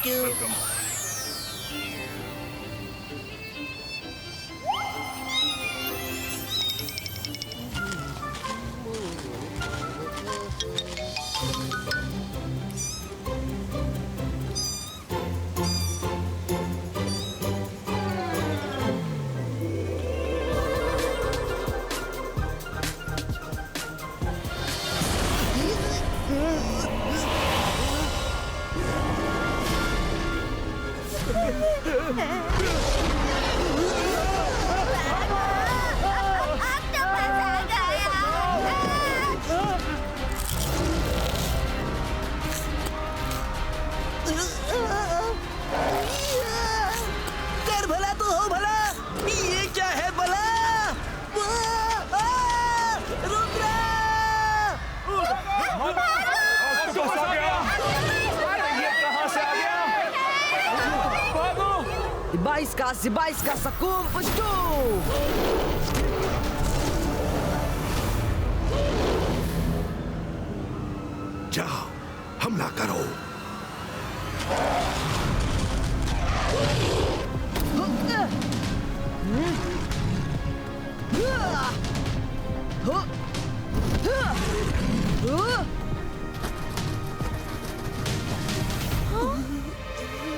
Thank you. कर भला तो हो भला, ये क्या है भला? Rudra! Ibais ka sa kumpusto! जाओ, हमला करो।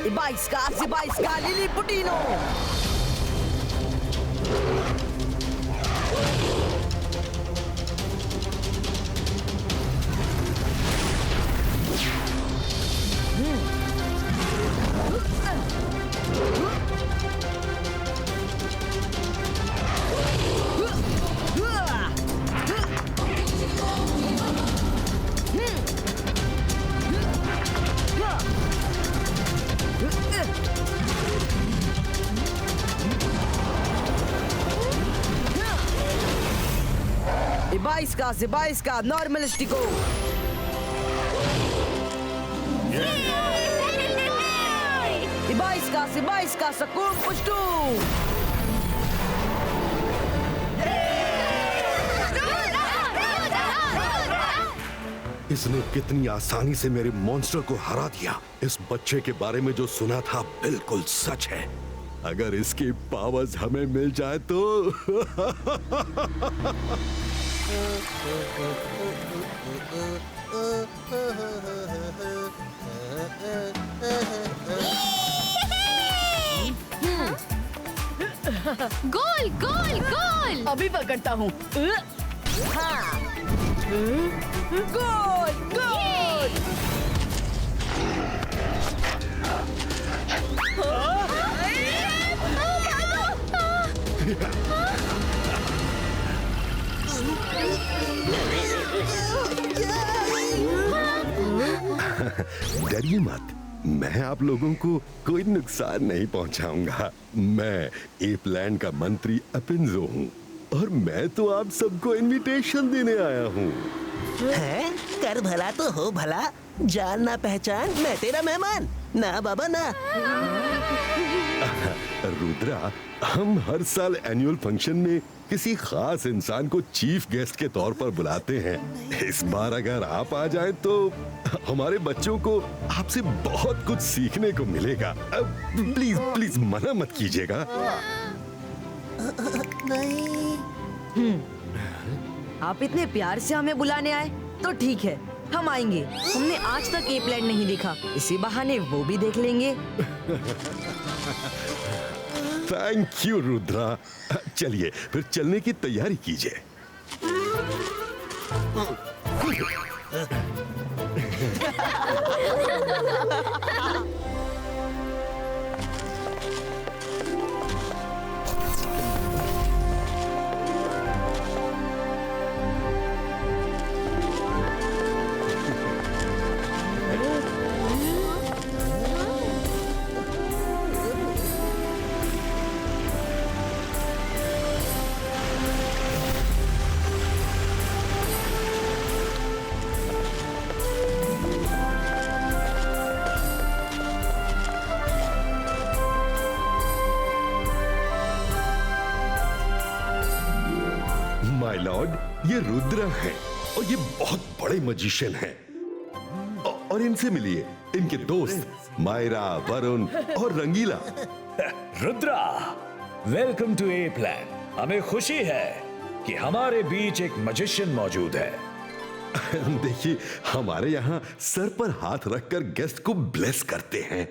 Ibais ka, Liliputino! Ibais ka, normalistico! Ibais ka sa kumpusto! इसने कितनी आसानी से मेरे मॉन्स्टर को हरा दिया। इस बच्चे के बारे में जो सुना था बिल्कुल सच है। अगर इसकी पावर्स हमें मिल जाए तो गोल गोल गोल। अभी पकड़ता हूँ। हाँ! गोल! गोल! डरिए मत, मैं आप लोगों को कोई नुकसान नहीं पहुंचाऊंगा। मैं एपलैंड का मंत्री अपिंजो हूँ और मैं तो आप सबको इनविटेशन देने आया हूँ। हैं? कर भला तो हो भला, जान ना पहचान, मैं तेरा मेहमान। ना बाबा ना। रुद्रा, हम हर साल एनुअल फंक्शन में किसी खास इंसान को चीफ गेस्ट के तौर पर बुलाते हैं। इस बार अगर आप आ जाएं तो हमारे बच्चों को आपसे बहुत कुछ सीखने को मिलेगा। प्लीज प्लीज मना मत कीजिएगा। नहीं। आप इतने प्यार से हमें बुलाने आए तो ठीक है, हम आएंगे। हमने आज तक एपलैंड नहीं देखा, इसी बहाने वो भी देख लेंगे। Thank you Rudra. चलिए फिर चलने की तैयारी कीजिए। माय लॉर्ड, ये रुद्र हैं और ये बहुत बड़े मजिशियन हैं। और और इनसे मिलिए, इनके दोस्त मायरा, वरुण और Rangeela. Rudra, welcome to a plan. हमें खुशी है कि हमारे बीच एक मैजिशियन मौजूद है। देखिए, हमारे यहाँ सर पर हाथ रखकर गेस्ट को ब्लेस करते हैं।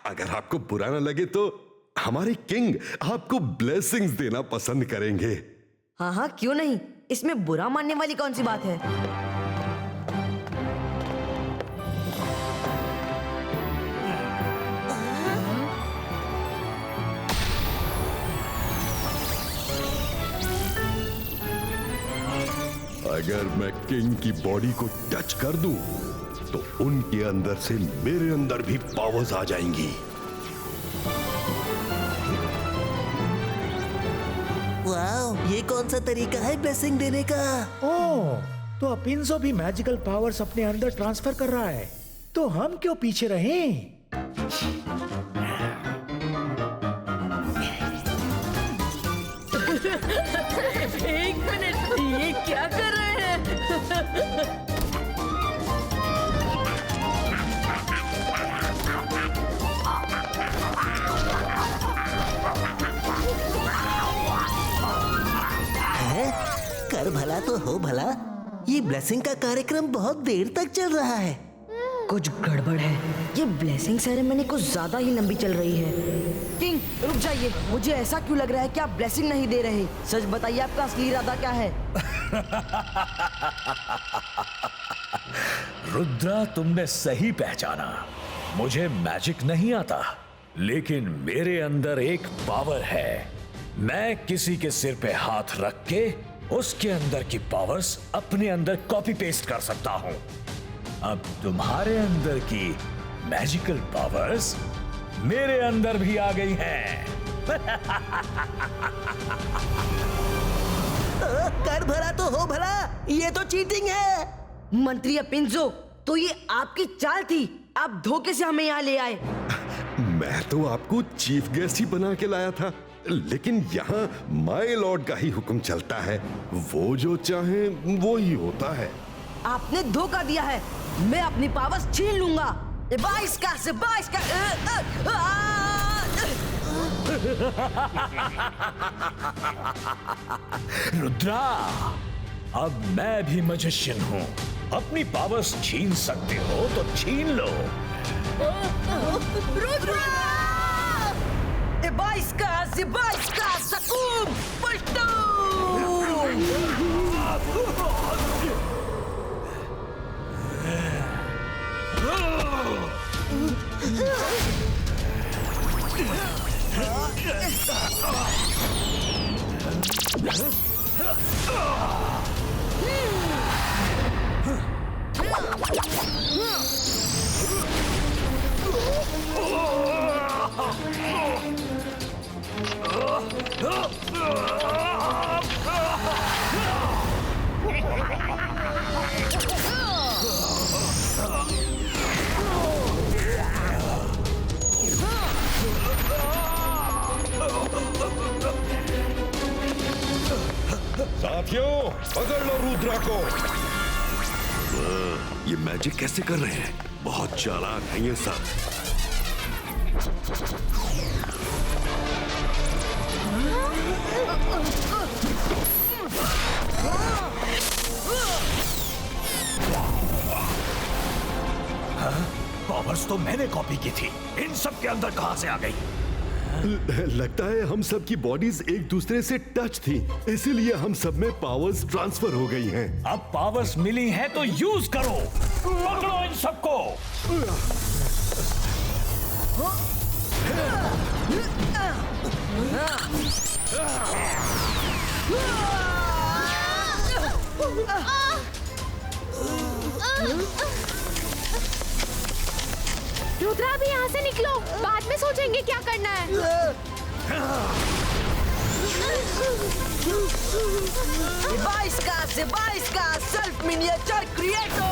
अगर आपको बुरा ना लगे तो हमारे किंग आपको ब्लेसिंग्स देना पसंद करेंगे। हाँ हाँ, क्यों नहीं, इसमें बुरा मानने वाली कौन सी बात है। अगर मैं किंग की बॉडी को टच कर दूं, तो उनके अंदर से मेरे अंदर भी पावर्स आ जाएंगी। वाह, ये कौन सा तरीका है ब्लेसिंग देने का? ओह, तो अपिंजो भी मैजिकल पावर्स अपने अंदर ट्रांसफर कर रहा है, तो हम क्यों पीछे रहें? एक मिनट, ये क्या कर रहे हैं? है? कर भला तो हो भला, ये ब्लेसिंग का कार्यक्रम बहुत देर तक चल रहा है। कुछ गड़बड़ है, ये ब्लेसिंग सेरेमनी कुछ ज्यादा ही लंबी चल रही है। किंग, रुक जाइए, मुझे ऐसा क्यों लग रहा है कि आप ब्लेसिंग नहीं दे रहे। सच बताइए, आपका असली इरादा क्या है? रुद्रा, तुमने सही पहचाना। मुझे मैजिक नहीं आता, लेकिन मेरे अंदर एक पावर है। मैं किसी के सिर पे हाथ रख के उसके अंदर की पावर्स अपने अंदर कॉपी पेस्ट कर सकता हूं। अब तुम्हारे अंदर की मैजिकल पावर्स मेरे अंदर भी आ गई हैं। कर भला तो हो भला, ये तो चीटिंग है। मंत्री अपिंजो, तो ये आपकी चाल थी, आप धोखे से हमें यहाँ ले आए। मैं तो आपको चीफ गेस्ट ही बना के लाया था, लेकिन यहाँ माय लॉर्ड का ही हुक्म चलता है। वो जो चाहे वो ही होता है। आपने धोखा दिया है, मैं अपनी पावर्स छीन लूंगा। 22 का से 22 का। रुद्रा, अब मैं भी मैजिशियन हूं। अपनी पावर्स छीन सकते हो तो छीन लो। रुद्रा! 22 का से 22 का सकूम पलटो! साथियों, पकड़ लो रुद्रा को। ये मैजिक कैसे कर रहे हैं? बहुत चालाक हैं ये सब। पावर्स तो मैंने कॉपी की थी, इन सब के अंदर कहां से आ गई? लगता है हम सब की बॉडीज एक दूसरे से टच थी, इसीलिए हम सब में पावर्स ट्रांसफर हो गई हैं। अब पावर्स मिली हैं तो यूज करो। पकड़ो इन सबको। रुद्रा, भी यहाँ से निकलो, बाद में सोचेंगे क्या करना है। डिवाइस का सेल्फ मिनिएचर क्रिएटो।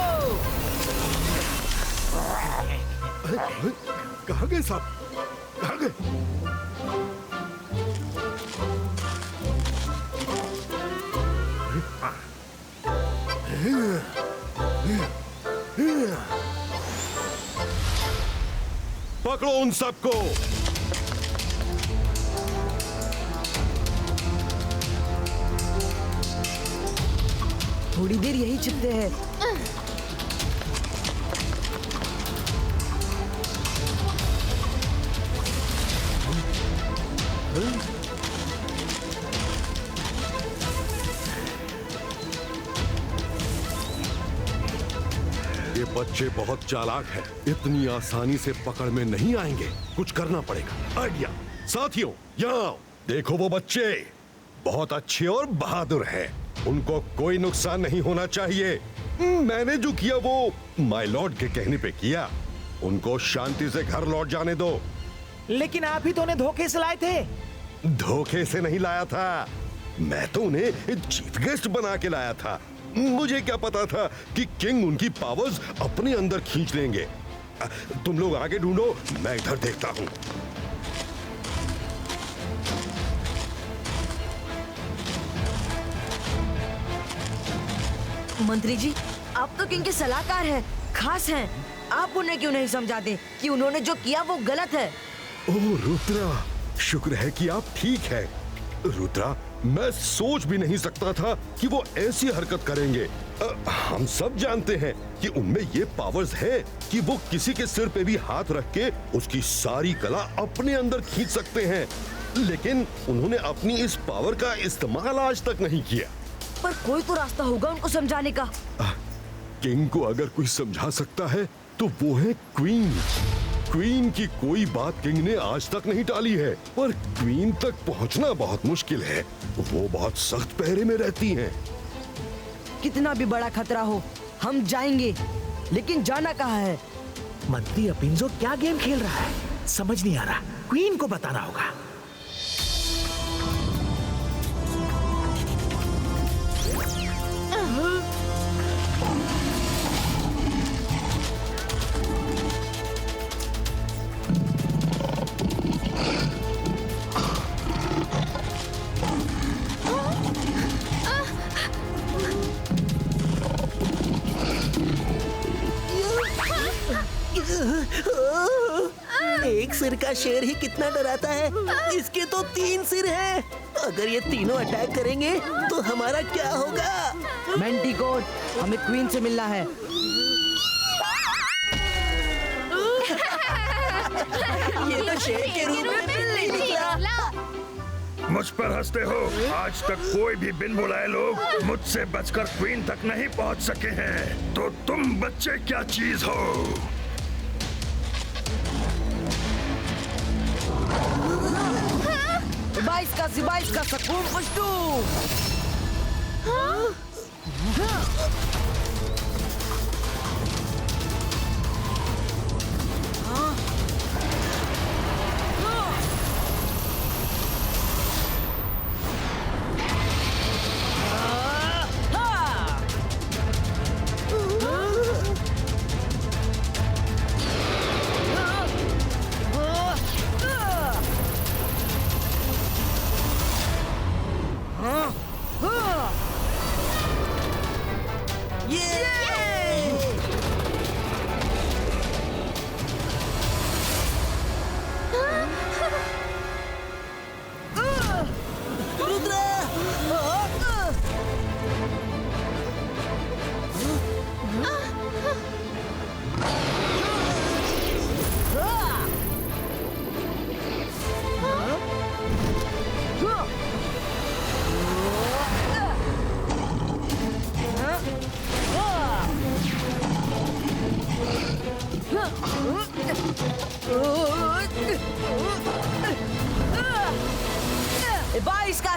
कहाँ गए साहब? कहाँ गए? पकड़ो उन सबको। थोड़ी देर यही चिपते हैं। ये बच्चे बहुत चालाक हैं, इतनी आसानी से पकड़ में नहीं आएंगे। कुछ करना पड़ेगा। आइडिया। साथियों, यहाँ आओ। देखो वो बच्चे बहुत अच्छे और बहादुर हैं। उनको कोई नुकसान नहीं होना चाहिए। मैंने जो किया वो माय लॉर्ड के कहने पे किया। उनको शांति से घर लौट जाने दो। लेकिन आप ही तो उन्हें धोखे से लाए थे। धोखे से नहीं लाया था, मैं तो उन्हें चीफ गेस्ट बना के लाया था। मुझे क्या पता था कि किंग उनकी पावर्स अपने अंदर खींच लेंगे। तुम लोग आगे ढूंढो, मैं इधर देखता हूँ। मंत्री जी, आप तो किंग के सलाहकार हैं, खास हैं। आप उन्हें क्यों नहीं समझा दें कि उन्होंने जो किया वो गलत है? ओह रुद्रा, शुक्र है कि आप ठीक हैं। रुद्रा, मैं सोच भी नहीं सकता था कि वो ऐसी हरकत करेंगे। हम सब जानते हैं कि उनमें ये पावर्स है कि वो किसी के सिर पे भी हाथ रख के उसकी सारी कला अपने अंदर खींच सकते हैं, लेकिन उन्होंने अपनी इस पावर का इस्तेमाल आज तक नहीं किया। पर कोई तो रास्ता होगा उनको समझाने का। किंग को अगर कोई समझा सकता है तो वो है क्वीन। क्वीन की कोई बात किंग ने आज तक नहीं टाली है, पर क्वीन तक पहुंचना बहुत मुश्किल है। वो बहुत सख्त पहरे में रहती हैं। कितना भी बड़ा खतरा हो, हम जाएंगे, लेकिन जाना कहाँ है? मंत्री अपिंजो क्या गेम खेल रहा है, समझ नहीं आ रहा। क्वीन को बताना होगा। एक सिर का शेर ही कितना डराता है, इसके तो 3 सिर हैं। अगर ये तीनों अटैक करेंगे तो हमारा क्या होगा? मैंटिकोर, हमें क्वीन से मिलना है। ये तो शेर के रूप में बिल्ली निकला। मुझ पर हंसते हो? आज तक कोई भी बिन बुलाए लोग मुझसे बचकर क्वीन तक नहीं पहुंच सके हैं, तो तुम बच्चे क्या चीज हो? सिबाइस का सकून पुष्टू।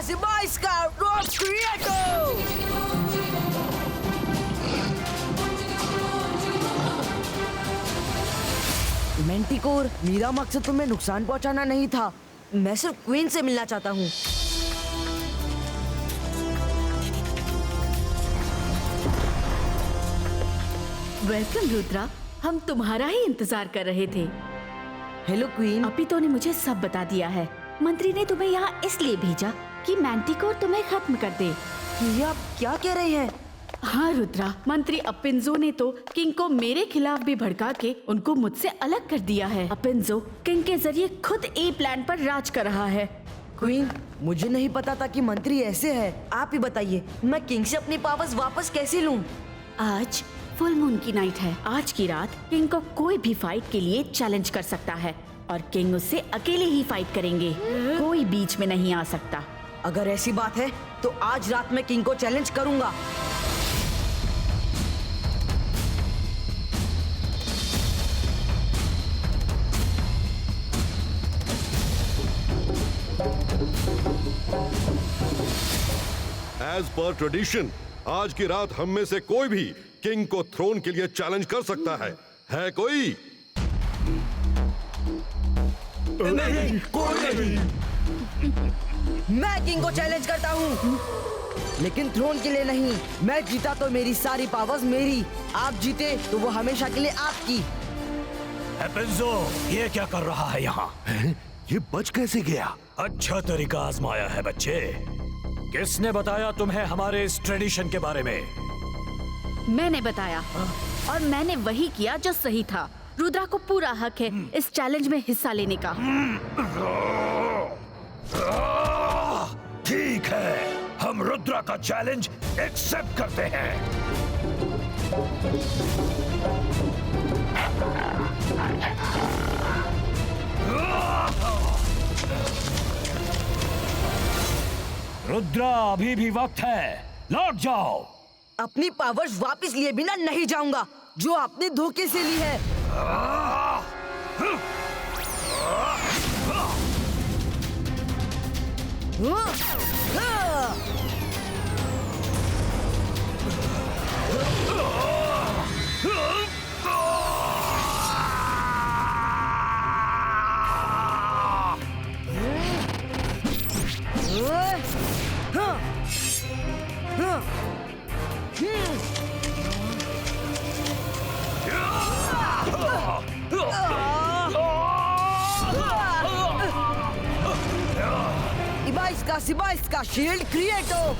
Sibaइस का रॉक क्रिएटो। मैंटिकोर, मेरा मकसद तुम्हें नुकसान पहुंचाना नहीं था, मैं सिर्फ क्वीन से मिलना चाहता हूँ। वेलकम रुद्रा, हम तुम्हारा ही इंतजार कर रहे थे। Hello queen. अपितो ने मुझे सब बता दिया है। मंत्री ने तुम्हें यहाँ इसलिए भेजा कि मैंटिकोर तुम्हें खत्म कर दे। ये आप क्या कह रहे हैं? हाँ रुद्रा, मंत्री अपिंजो ने तो किंग को मेरे खिलाफ भी भड़का के उनको मुझसे अलग कर दिया है। अपिंजो किंग के जरिए खुद ए प्लान पर राज कर रहा है। क्वीन, मुझे नहीं पता था कि मंत्री ऐसे है। आप ही बताइए, मैं किंग से अपनी पावर्स वापस कैसे लूं? आज फुल मून की नाइट है। आज की रात किंग को कोई भी फाइट के लिए चैलेंज कर सकता है और किंग उससे अकेले ही फाइट करेंगे। कोई बीच में नहीं आ सकता। अगर ऐसी बात है तो आज रात मैं किंग को चैलेंज करूंगा। एज पर ट्रेडिशन, आज की रात हम में से कोई भी किंग को थ्रोन के लिए चैलेंज कर सकता है कोई? नहीं, कोई नहीं। मैं किंग को चैलेंज करता हूँ, लेकिन थ्रोन के लिए नहीं। मैं जीता तो मेरी सारी पावर्स मेरी, आप जीते तो वो हमेशा के लिए आपकी। एपिंजो, ये क्या कर रहा है यहाँ? ये बच कैसे गया? अच्छा तरीका आजमाया है बच्चे। किसने बताया तुम्हें हमारे इस ट्रेडिशन के बारे में? मैंने बताया और मैंने वही किया जो सही था। रुद्रा को पूरा हक है इस चैलेंज में हिस्सा लेने का। ठीक है, हम रुद्रा का चैलेंज एक्सेप्ट करते हैं। रुद्रा, अभी भी वक्त है, लौट जाओ। अपनी पावर्स वापस लिए बिना नहीं जाऊंगा, जो आपने धोखे से ली है। सिबाइस्का शील्ड क्रिएट हो।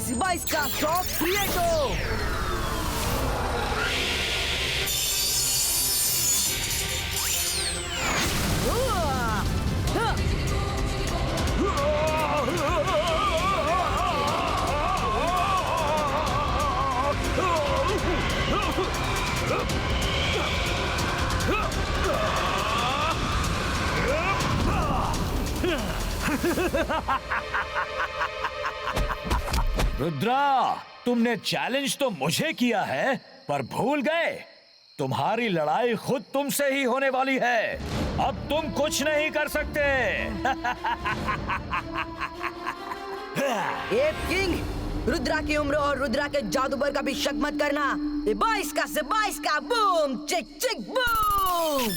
सिबाइस्का शॉक क्रिएट हो। रुद्रा, तुमने चैलेंज तो मुझे किया है, पर भूल गए तुम्हारी लड़ाई खुद तुमसे ही होने वाली है। अब तुम कुछ नहीं कर सकते। ए किंग, रुद्रा की उम्र और रुद्रा के जादू पर कभी शक मत करना। 22 का बूम चिक चिक बूम।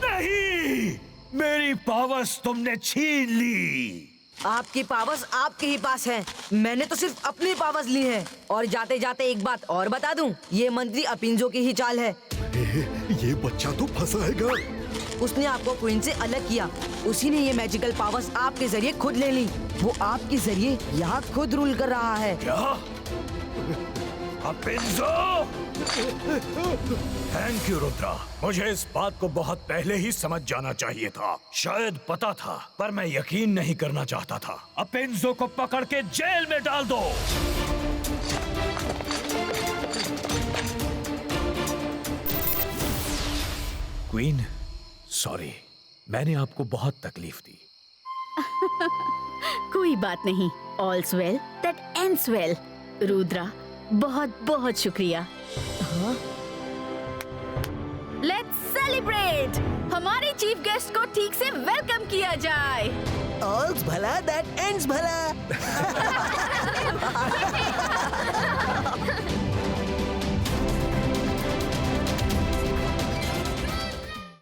नहीं, मेरी पावर्स तुमने छीन ली। आपकी पावर्स आपके ही पास हैं। मैंने तो सिर्फ अपनी पावर्स ली हैं। और जाते जाते एक बात और बता दूं, ये मंत्री अपिंजो की ही चाल है। ये बच्चा तो फंसाएगा। उसने आपको क्वीन से अलग किया। उसी ने ये मैजिकल पावर्स आपके जरिए खुद ले ली। वो आपके जरिए यहाँ खुद रूल कर रहा है। क्या? अपिंजो! Thank you Rudra. मुझे इस बात को बहुत पहले ही समझ जाना चाहिए था। शायद पता था, पर मैं यकीन नहीं करना चाहता था। अपिंजो को पकड़ के जेल में डाल दो। क्वीन, सॉरी, मैंने आपको बहुत तकलीफ दी। कोई बात नहीं। All's well that ends well. Rudra, बहुत बहुत शुक्रिया। Let's celebrate. हमारे चीफ गेस्ट को ठीक से वेलकम किया जाए। ऑल्स भला दैट एंड्स भला।